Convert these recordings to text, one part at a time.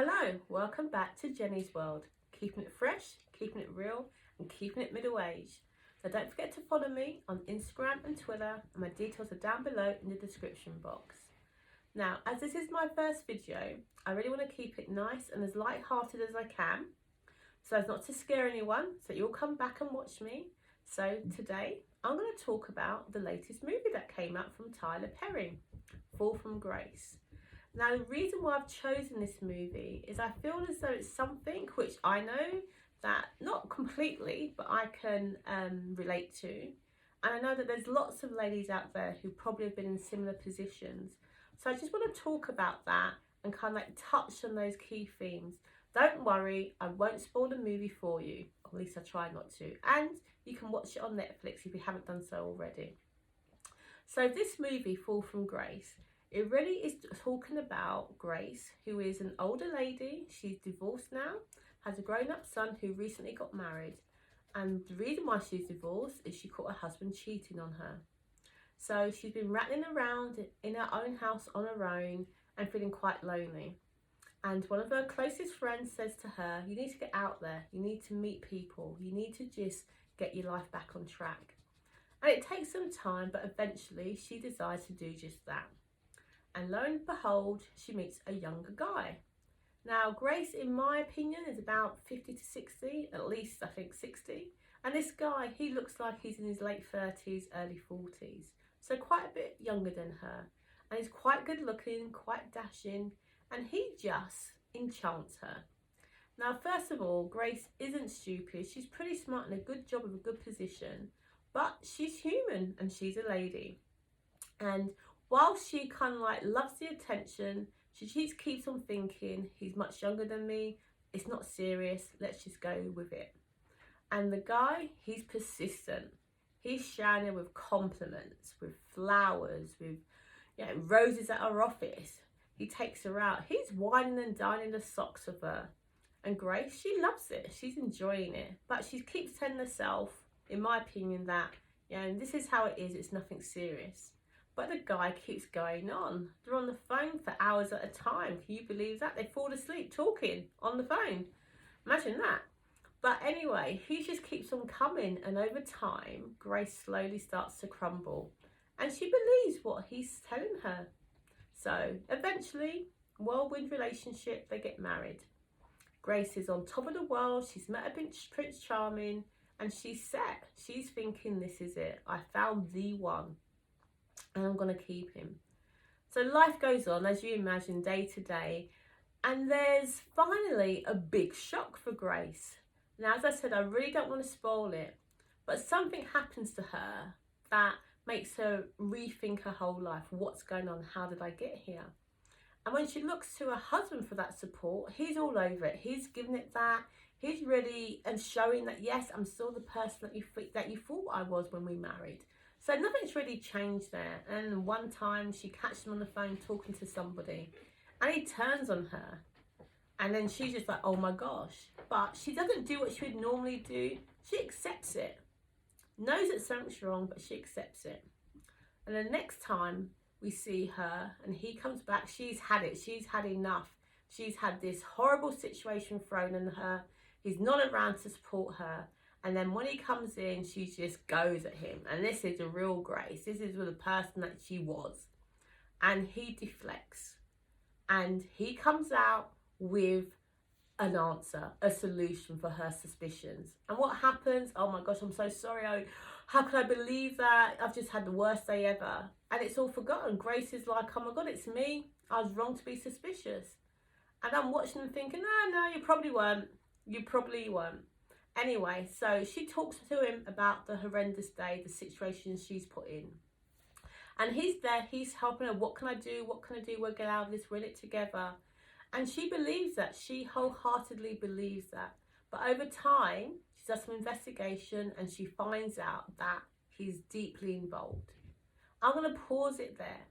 Hello, welcome back to Jenny's World. Keeping it fresh, keeping it real, and keeping it middle-aged. So don't forget to follow me on Instagram and Twitter, and my details are down below in the description box. Now, as this is my first video, I really want to keep it nice and as light-hearted as I can, so as not to scare anyone, so you'll come back and watch me. So today, I'm going to talk about the latest movie that came out from Tyler Perry, Fall from Grace. Now, the reason why I've chosen this movie is I feel as though it's something which I know that, not completely, but I can relate to. And I know that there's lots of ladies out there who probably have been in similar positions. So I just want to talk about that and kind of like touch on those key themes. Don't worry, I won't spoil the movie for you. At least I try not to. And you can watch it on Netflix if you haven't done so already. So this movie, Fall from Grace, it really is talking about Grace, who is an older lady. She's divorced now, has a grown-up son who recently got married. And the reason why she's divorced is she caught her husband cheating on her. So she's been rattling around in her own house on her own and feeling quite lonely. And one of her closest friends says to her, you need to get out there, you need to meet people, you need to just get your life back on track. And it takes some time, but eventually she decides to do just that. And lo and behold, she meets a younger guy. Now, Grace, in my opinion, is about 50 to 60, at least I think 60. And this guy, he looks like he's in his late 30s, early 40s. So quite a bit younger than her. And he's quite good looking, quite dashing, and he just enchants her. Now, first of all, Grace isn't stupid. She's pretty smart and a good job with a good position. But she's human and she's a lady. And while she kind of like loves the attention, she just keeps on thinking, he's much younger than me, it's not serious, let's just go with it. And the guy, he's persistent. He's showering her with compliments, with flowers, with roses at her office. He takes her out. He's whining and dining the socks of her. And Grace, she loves it. She's enjoying it. But she keeps telling herself, in my opinion, that, this is how it is, it's nothing serious. But the guy keeps going on. They're on the phone for hours at a time. Can you believe that? They fall asleep talking on the phone. Imagine that. But anyway, he just keeps on coming. And over time, Grace slowly starts to crumble. And she believes what he's telling her. So eventually, whirlwind relationship, they get married. Grace is on top of the world. She's met a Prince Charming. And she's set. She's thinking, this is it. I found the one. And I'm going to keep him. So life goes on, as you imagine, day to day. And there's finally a big shock for Grace. Now, as I said, I really don't want to spoil it. But something happens to her that makes her rethink her whole life. What's going on? How did I get here? And when she looks to her husband for that support, he's all over it. He's giving it that. He's really and showing that, yes, I'm still the person that you thought I was when we married. So nothing's really changed there. And one time she catches him on the phone talking to somebody and he turns on her. And then she's just like, oh my gosh. But she doesn't do what she would normally do. She accepts it. Knows that something's wrong, but she accepts it. And the next time we see her and he comes back, she's had it. She's had enough. She's had this horrible situation thrown on her. He's not around to support her. And then when he comes in, she just goes at him. And this is the real Grace. This is the person that she was. And he deflects. And he comes out with an answer, a solution for her suspicions. And what happens? Oh my gosh, I'm so sorry. How could I believe that? I've just had the worst day ever. And it's all forgotten. Grace is like, oh my God, it's me. I was wrong to be suspicious. And I'm watching and thinking, no, you probably weren't. You probably weren't. Anyway, so she talks to him about the horrendous day, the situation she's put in. And he's there, he's helping her. What can I do? What can I do? We'll get out of this, we're in it together. And she believes that. She wholeheartedly believes that. But over time, she does some investigation and she finds out that he's deeply involved. I'm going to pause it there.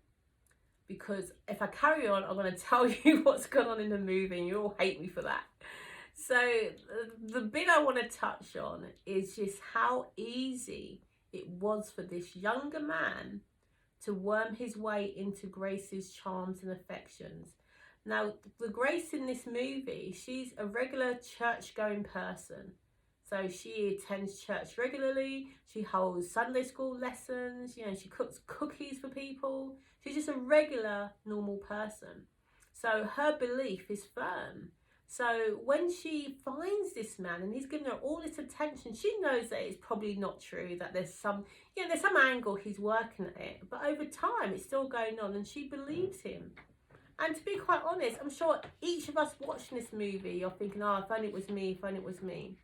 Because if I carry on, I'm going to tell you what's going on in the movie and you'll hate me for that. So the bit I want to touch on is just how easy it was for this younger man to worm his way into Grace's charms and affections. Now, the Grace in this movie, she's a regular church-going person. So she attends church regularly, she holds Sunday school lessons, she cooks cookies for people. She's just a regular, normal person. So her belief is firm. So when she finds this man and he's giving her all this attention, she knows that it's probably not true, that there's some angle he's working at it. But over time, it's still going on and she believes him. And to be quite honest, I'm sure each of us watching this movie, you're thinking, oh, if only it was me, if only it was me.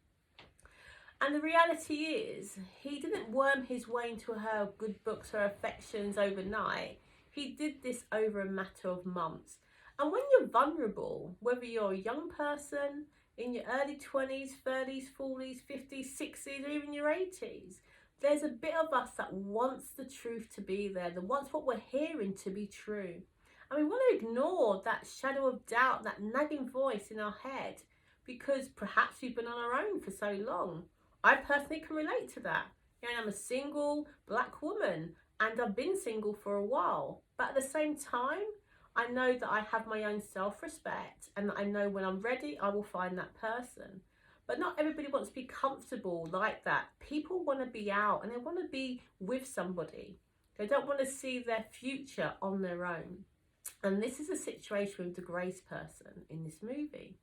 And the reality is, he didn't worm his way into her good books, her affections overnight. He did this over a matter of months. And when you're vulnerable, whether you're a young person, in your early 20s, 30s, 40s, 50s, 60s, or even your 80s, there's a bit of us that wants the truth to be there, that wants what we're hearing to be true. And we want to ignore that shadow of doubt, that nagging voice in our head, because perhaps we've been on our own for so long. I personally can relate to that. I'm a single black woman and I've been single for a while. But at the same time, I know that I have my own self-respect and I know when I'm ready, I will find that person. But not everybody wants to be comfortable like that. People want to be out and they want to be with somebody. They don't want to see their future on their own. And this is a situation with the Grace person in this movie,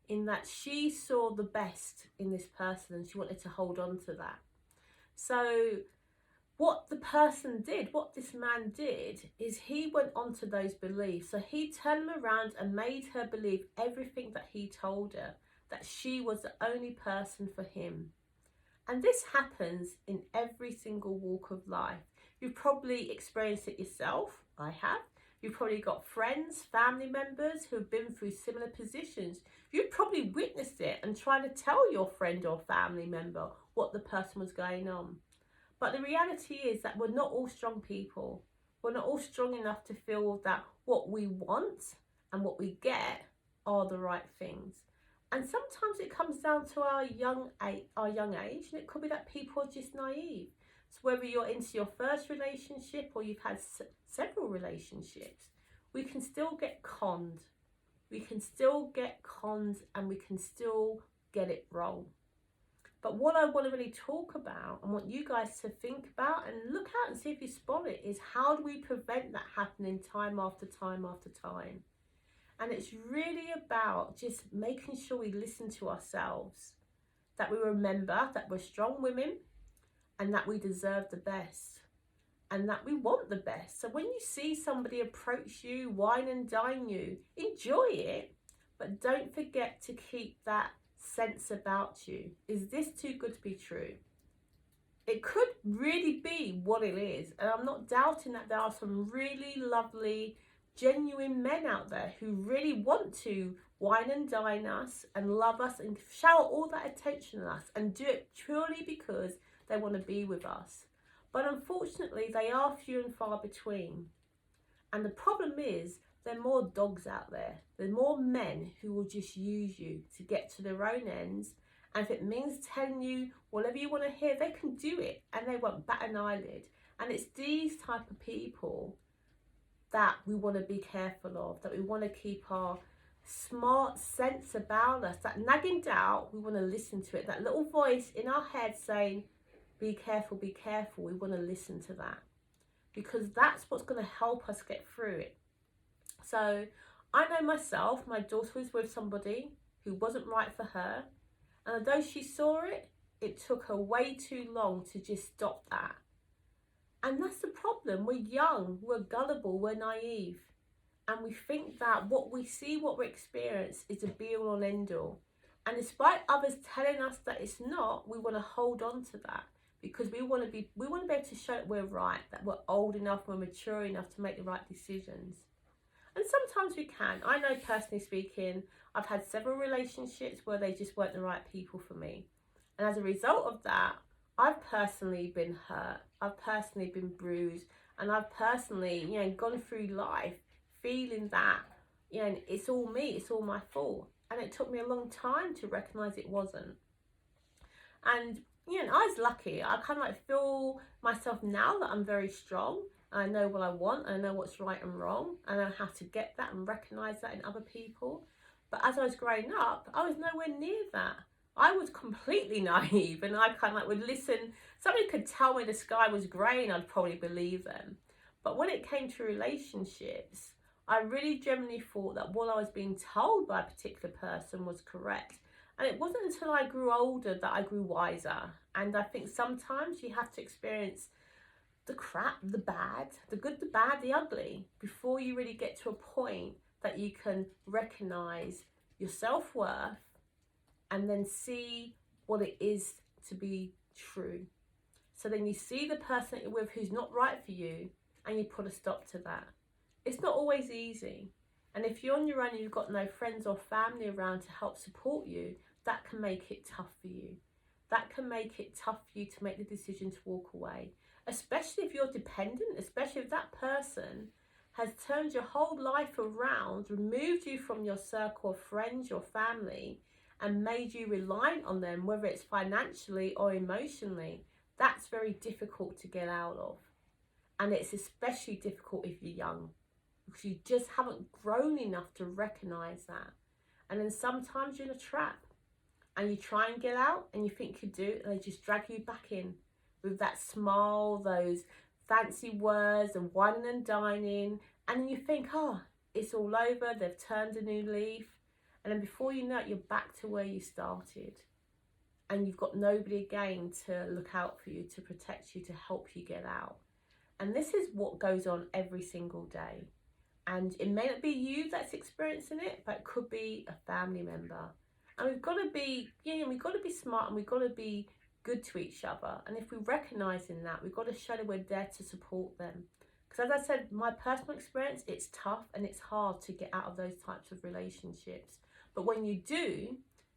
in that she saw the best in this person and she wanted to hold on to that. So what the person did, what this man did, is he went on to those beliefs. So he turned them around and made her believe everything that he told her, that she was the only person for him. And this happens in every single walk of life. You've probably experienced it yourself. I have. You've probably got friends, family members who have been through similar positions. You've probably witnessed it and tried to tell your friend or family member what the person was going on. But the reality is that we're not all strong people. We're not all strong enough to feel that what we want and what we get are the right things. And sometimes it comes down to our young age, and it could be that people are just naive. So whether you're into your first relationship or you've had several relationships, we can still get conned. We can still get conned and we can still get it wrong. But what I want to really talk about and want you guys to think about and look at and see if you spot it is, how do we prevent that happening time after time after time? And it's really about just making sure we listen to ourselves, that we remember that we're strong women and that we deserve the best and that we want the best. So when you see somebody approach you, wine and dine you, enjoy it, but don't forget to keep that sense about you. Is this too good to be true? It could really be what it is. And I'm not doubting that there are some really lovely, genuine men out there who really want to wine and dine us and love us and shower all that attention on us and do it purely because they want to be with us. But unfortunately, they are few and far between. And the problem is, there are more dogs out there. There are more men who will just use you to get to their own ends. And if it means telling you whatever you want to hear, they can do it and they won't bat an eyelid. And it's these type of people that we want to be careful of, that we want to keep our smart sense about us, that nagging doubt, we want to listen to it. That little voice in our head saying, be careful, be careful. We want to listen to that because that's what's going to help us get through it. So I know myself, my daughter was with somebody who wasn't right for her. And although she saw it, it took her way too long to just stop that. And that's the problem. We're young, we're gullible, we're naive. And we think that what we see, what we experience is a be-all and end-all. And despite others telling us that it's not, we want to hold on to that because we want to be able to show that we're right, that we're old enough, we're mature enough to make the right decisions. And sometimes we can. I know, personally speaking, I've had several relationships where they just weren't the right people for me. And as a result of that, I've personally been hurt. I've personally been bruised. And I've personally, gone through life feeling that, it's all me, it's all my fault. And it took me a long time to recognise it wasn't. And, I was lucky. I kind of feel myself now that I'm very strong. and I know what I want, and I know what's right and wrong, and I know how to get that and recognise that in other people. But as I was growing up, I was nowhere near that. I was completely naive, and I kind of like would listen. Somebody could tell me the sky was grey and I'd probably believe them. But when it came to relationships, I really genuinely thought that what I was being told by a particular person was correct. And it wasn't until I grew older that I grew wiser. And I think sometimes you have to experience the crap, the bad, the good, the bad, the ugly, before you really get to a point that you can recognise your self-worth and then see what it is to be true. So then you see the person that you're with who's not right for you, and you put a stop to that. It's not always easy. And if you're on your own and you've got no friends or family around to help support you, that can make it tough for you. That can make it tough for you to make the decision to walk away. Especially if you're dependent, especially if that person has turned your whole life around, removed you from your circle of friends, your family, and made you reliant on them, whether it's financially or emotionally. That's very difficult to get out of. And it's especially difficult if you're young, because you just haven't grown enough to recognise that. And then sometimes you're in a trap and you try and get out and you think you do, and they just drag you back in with that smile, those fancy words and whining and dining. And then you think, oh, it's all over, they've turned a new leaf. And then before you know it, you're back to where you started. And you've got nobody again to look out for you, to protect you, to help you get out. And this is what goes on every single day. And it may not be you that's experiencing it, but it could be a family member. And we've got to be, we've got to be smart, and we've got to be good to each other. And if we recognise in that, we've got to show that we're there to support them. Because as I said, my personal experience, it's tough and it's hard to get out of those types of relationships. But when you do,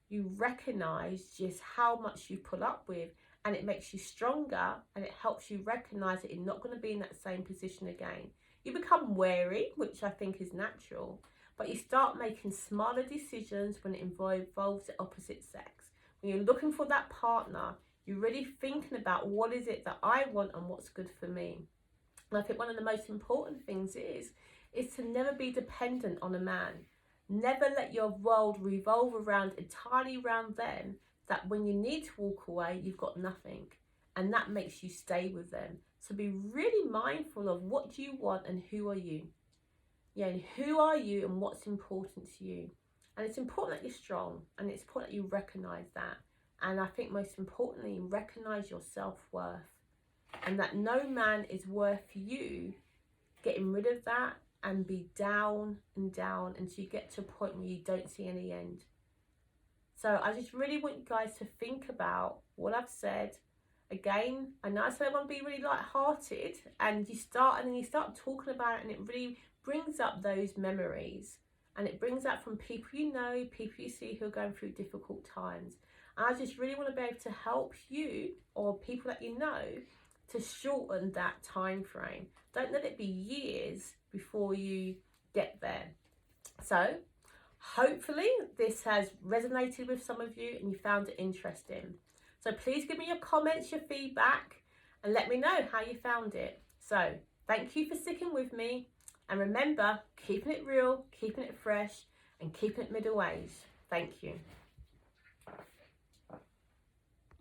you recognise just how much you put up with, and it makes you stronger, and it helps you recognise that you're not going to be in that same position again. You become wary, which I think is natural, but you start making smarter decisions when it involves the opposite sex. When you're looking for that partner, you're really thinking about what is it that I want and what's good for me. And I think one of the most important things is to never be dependent on a man. Never let your world revolve entirely around them, that when you need to walk away, you've got nothing. And that makes you stay with them. So be really mindful of what do you want and who are you. And who are you and what's important to you. And it's important that you're strong, and it's important that you recognise that. And I think most importantly, recognise your self-worth, and that no man is worth you getting rid of that and be down and down until you get to a point where you don't see any end. So I just really want you guys to think about what I've said. Again, I know I said I want to be really light-hearted, and then you start talking about it, and it really brings up those memories, and it brings up from people you know, people you see who are going through difficult times. And I just really want to be able to help you, or people that you know, to shorten that time frame. Don't let it be years before you get there. So hopefully this has resonated with some of you and you found it interesting. So please give me your comments, your feedback, and let me know how you found it. So thank you for sticking with me, and remember, keeping it real, keeping it fresh, and keeping it middle aged. Thank you.